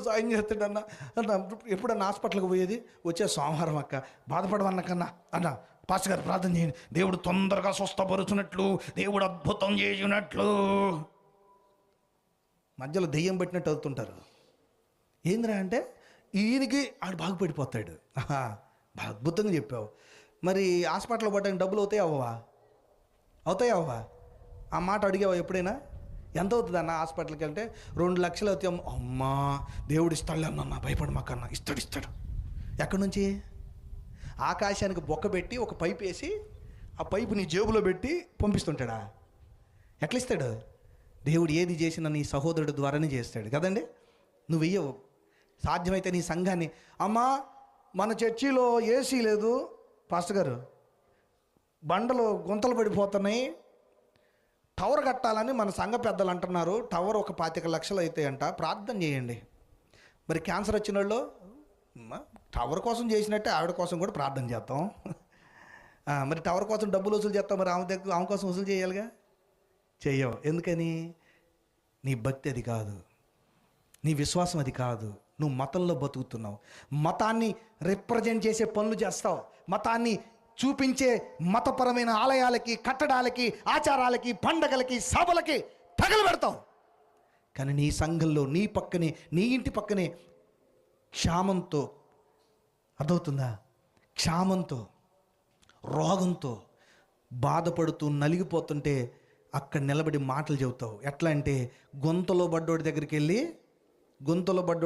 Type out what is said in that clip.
సాయం చేస్తాడన్న అన్న. ఎప్పుడన్నా హాస్పిటల్కి పోయేది? వచ్చే సోమవారం అక్క, బాధపడవన్నకన్నా అన్న పాస్టర్ గారు ప్రార్థన చేయండి, దేవుడు తొందరగా స్వస్థపరుచున్నట్లు, దేవుడు అద్భుతం చేసినట్లు. మధ్యలో దెయ్యం పట్టినట్టు అవుతుంటారు. ఏందిరా అంటే ఈయనకి ఆడు బాగుపడిపోతాడు. అద్భుతంగా చెప్పావు. మరి హాస్పిటల్ పడ్డానికి డబ్బులు అవుతాయి అవ్వవా? అవుతాయి అవ్వవా? ఆ మాట అడిగావా ఎప్పుడైనా? ఎంత అవుతుంది అన్న హాస్పిటల్కి వెళ్తే? 2 లక్షలు అవుతాయి. అమ్మా దేవుడు ఇస్తాడులే అన్న, భయపడమాకన్నా, ఇస్తాడు. ఎక్కడి నుంచి? ఆకాశానికి బొక్క పెట్టి ఒక పైపు వేసి ఆ పైపు నీ జేబులో పెట్టి పంపిస్తుంటాడా? ఎట్లా ఇస్తాడు? దేవుడు ఏది చేసినా నీ సహోదరుడు ద్వారానే చేస్తాడు కదండి. నువ్వు వెయ్యవు. సాధ్యమైతే నీ సంఘాన్ని, అమ్మా మన చర్చిలో ఏసీ లేదు పాస్టర్ గారు, బండలు గుంతలు పడిపోతున్నాయి, టవర్ కట్టాలని మన సంఘ పెద్దలు అంటున్నారు, టవర్ ఒక 25 లక్షలు అవుతాయంట, ప్రార్థన చేయండి. మరి క్యాన్సర్ వచ్చిన వాళ్ళు టవర్ కోసం చేసినట్టే ఆవిడ కోసం కూడా ప్రార్థన చేస్తాం. మరి టవర్ కోసం డబ్బులు వసూలు చేస్తాం, మరి ఆమె కోసం వసూలు చేయాలిగా? చెయ్యవు. ఎందుకని? నీ భక్తి అది కాదు, నీ విశ్వాసం అది కాదు. నువ్వు మతంలో బతుకుతున్నావు, మతాన్ని రిప్రజెంట్ చేసే పనులు చేస్తావు, మతాన్ని చూపించే మతపరమైన ఆలయాలకి, కట్టడాలకి, ఆచారాలకి, పండగలకి, సభలకి తగలబెడతావు. కానీ నీ సంఘంలో నీ పక్కనే, నీ ఇంటి పక్కనే క్షామంతో, అర్థవుతుందా, క్షామంతో, రోగంతో బాధపడుతూ నలిగిపోతుంటే అక్కడ నిలబడి మాటలు చెబుతావు. ఎట్లా అంటే, గొంతులో బడ్డోడి దగ్గరికి వెళ్ళి, గొంతులో బడ్డోడి